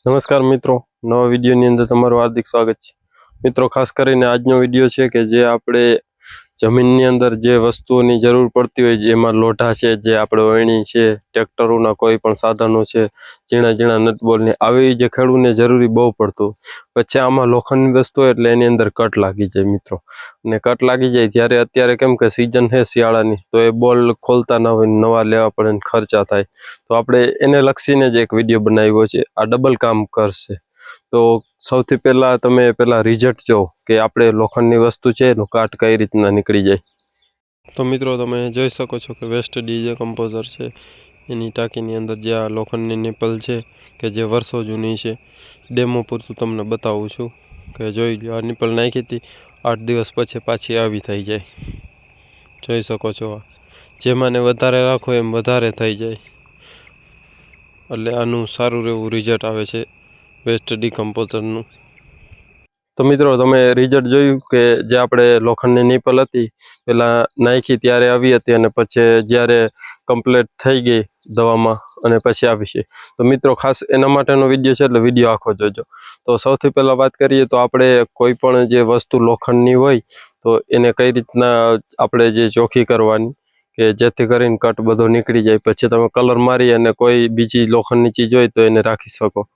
નમસ્કાર મિત્રો, નવા વિડીયોની અંદર તમારું હાર્દિક સ્વાગત છે। મિત્રો, ખાસ કરીને આજનો વિડીયો છે કે જે આપણે જમીનની અંદર જે વસ્તુઓની જરૂર પડતી હોય, જેમાં લોઢા છે, જે આપણે વણણી છે, ટ્રેક્ટરોના કોઈ પણ સાધનો છે, ઝીણા ઝીણા નટબોલ્ટની આવી જે ખેડૂતને જરૂરી બહુ પડતું, પછી આમાં લોખંડની વસ્તુ હોય એટલે એની અંદર કટ લાગી જાય મિત્રો। અને કટ લાગી જાય ત્યારે અત્યારે કેમ કે સિઝન છે શિયાળાની, તો એ બોલ ખોલતા ના હોય, નવા લેવા પડે ને ખર્ચા થાય, તો આપણે એને લક્ષીને જ એક વિડીયો બનાવ્યો છે। આ ડબલ કામ કરશે। તો સૌથી પહેલા તમે રિઝલ્ટ જો કે આપણે લોખંડની વસ્તુ છે એનું કાટ કઈ રીતના નીકળી જાય। તો મિત્રો, તમે જોઈ શકો છો કે વેસ્ટ ડીજે કમ્પોઝર છે, એની ટાંકીની અંદર જે આ લોખંડની નિપલ છે કે જે વર્ષો જૂની છે, ડેમો પૂરતું તમને બતાવું છું કે જોઈ લો। આ નિપલ નાખી હતી, 8 દિવસ પછી પાછી આવી થઈ જાય, જોઈ શકો છો। જેમાંને વધારે રાખો એમ વધારે થઈ જાય, એટલે આનું સારું એવું રિઝલ્ટ આવે છે વેસ્ટ ડીકમ્પોઝરનું। તો મિત્રો, તમે રિઝલ્ટ જોયું કે જે આપણે લોખંડની નિપલ હતી પહેલાં નાખી ત્યારે આવી હતી, અને પછી જ્યારે કમ્પ્લીટ થઈ ગઈ દવામાં અને પછી આવી છે। તો મિત્રો, ખાસ એના માટેનો વિડીયો છે, એટલે વિડીયો આખો જોજો। તો સૌથી પહેલાં વાત કરીએ તો આપણે કોઈ પણ જે વસ્તુ લોખંડની હોય તો એને કઈ રીતના આપણે જે ચોખ્ખી કરવાની કે જેથી કરીને કટ બધો નીકળી જાય, પછી તમે કલર મારી અને કોઈ બીજી લોખંડની ચીજ હોય તો એને રાખી શકો।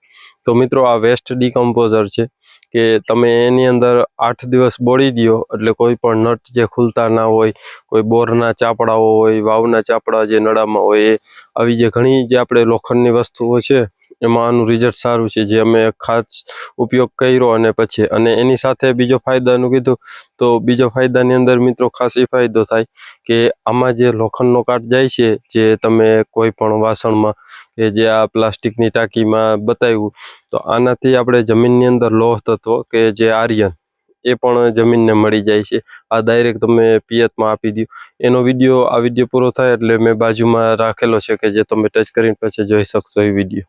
તો મિત્રો, આ વેસ્ટ ડીકમ્પોઝર છે કે તમે એની અંદર 8 દિવસ બોળી દો, એટલે કોઈ પણ નટ જે ખુલતા ના હોય, કોઈ બોરના ચાપડાઓ હોય, વાવના ચાપડા જે નળામાં હોય, એ આવી જે ઘણી જે આપણે લોખંડની વસ્તુઓ છે એમાં આનું રિઝલ્ટ સારું છે, જે અમે ખાસ ઉપયોગ કર્યો। અને પછી એની સાથે બીજો ફાયદાનું કીધું તો બીજો ફાયદાની અંદર મિત્રો ખાસ એ ફાયદો થાય કે આમાં જે લોખંડનો કાટ જાય છે, જે તમે કોઈ પણ વાસણમાં કે જે આ પ્લાસ્ટિકની ટાંકીમાં બતાવ્યું, તો આનાથી આપણે જમીનની અંદર લોહ તત્વ કે જે આર્યન એ પણ જમીનને મળી જાય છે। આ ડાયરેક્ટ તમે પિયતમાં આપી દો। એનો વિડીયો આ વિડીયો પૂરો થાય એટલે મેં બાજુમાં રાખેલો છે કે જે તમે ટચ કરીને પછી જોઈ શકશો એ વિડીયો।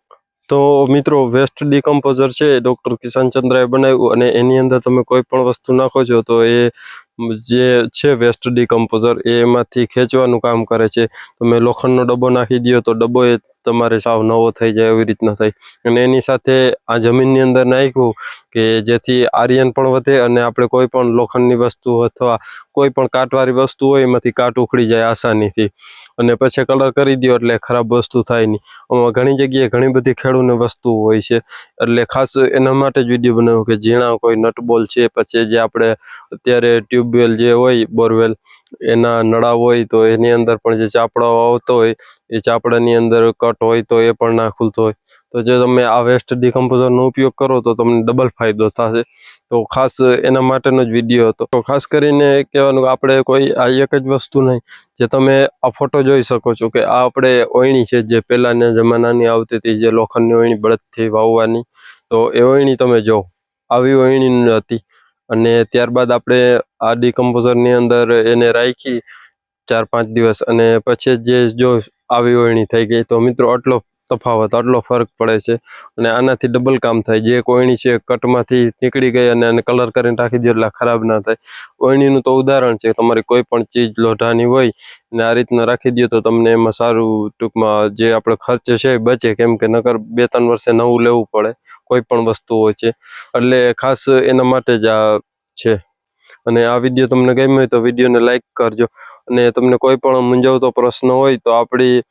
તો મિત્રો, વેસ્ટ ડીકમ્પોઝર છે એ ડૉક્ટર કિશન ચંદ્રાએ બનાવ્યું, અને એની અંદર તમે કોઈ પણ વસ્તુ નાખો છો તો એ જે છે વેસ્ટ ડીકમ્પોઝર એ એમાંથી ખેંચવાનું કામ કરે છે। તમે લોખંડનો ડબ્બો નાખી દો તો ડબ્બો એ તમારે સાવ નવો થઈ જાય એવી રીતના થાય। અને એની સાથે આ જમીનની અંદર નાખ્યું કે જેથી આર્યન પણ વધે, અને આપણે કોઈ પણ લોખંડની વસ્તુ અથવા કોઈ પણ કાટવાળી વસ્તુ હોય એમાંથી કાટ ઉખડી જાય આસાનીથી, અને પછી કલર કરી દો એટલે ખરાબ વસ્તુ થાય નહીં। આમાં ઘણી જગ્યાએ ઘણી બધી ખેડૂતને વસ્તુ હોય છે, એટલે ખાસ એના માટે જ વિડીયો બનાવ્યો કે ઝીણા કોઈ નટબોલ છે, પછી જે આપણે અત્યારે ટ્યુબવેલ જે હોય, બોરવેલ એના નળા હોય તો એની અંદર પણ જે ચાપડાઓ આવતો હોય, એ ચાપડાની અંદર કટ હોય તો એ પણ ના ખુલતો હોય, તો જો તમે આ વેસ્ટ ડીકમ્પોઝરનો ઉપયોગ કરો તો તમને ડબલ ફાયદો થશે। તો ખાસ એના માટેનો જ વિડીયો હતો। તો ખાસ કરીને કહેવાનું કે આપણે કોઈ આ એક જ વસ્તુ નહીં, જે તમે આ ફોટો જોઈ શકો છો કે આ આપણે ઓયણી છે જે પહેલાંના જમાનાની આવતી હતી, જે લોખંડની ઓયણી બળદથી વાવવાની, તો એ ઓયણી તમે જો આવી ઓયણી હતી। અને ત્યારબાદ આપણે આ ડીકમ્પોઝરની અંદર એને રાખી 4-5 દિવસ, અને પછી જે જો આવી ઓયણી થઈ ગઈ, તો મિત્રો આટલો તફાવત, આટલો ફરક પડે છે। અને આનાથી ડબલ કામ થાય। જે એક ઓયણી છે કટમાંથી નીકળી ગઈ અને એને કલર કરીને રાખી દો એટલે ખરાબ ના થાય। ઓયણીનું તો ઉદાહરણ છે, તમારી કોઈ પણ ચીજ લોઢાની હોય ને આ રીતના રાખી દો તો તમને એમાં સારું, ટૂંકમાં જે આપણે ખર્ચ છે એ બચે, કેમ કે નકર 2-3 વર્ષે નવું લેવું પડે કોઈ પણ વસ્તુ હોય છે, એટલે ખાસ એના માટે જ આ છે। અને આ વિડીયો તમને ગમ્યો હોય તો વિડીયોને લાઇક કરજો, અને તમને કોઈ પણ મૂંઝવતો પ્રશ્ન હોય તો આપણી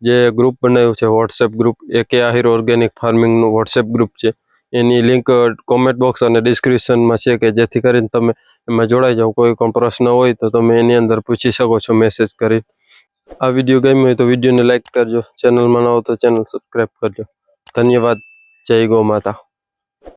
જે ગ્રુપ બનાવ્યું છે WhatsApp group, AK Ahir organic ફાર્મિંગનું વોટ્સએપ ગ્રુપ છે, એની લિંક કોમેન્ટ બોક્સ અને ડિસ્ક્રિપ્શનમાં છે, કે જેથી કરીને તમે એમાં જોડાઈ જાઓ। કોઈ પણ પ્રશ્ન હોય તો તમે એની અંદર પૂછી શકો છો મેસેજ કરી। આ વિડીયો ગમ્યો હોય તો વિડીયોને લાઇક કરજો, ચેનલમાં ન હો તો ચેનલ સબસ્ક્રાઈબ કરજો। ધન્યવાદ। જય ગૌ માતા।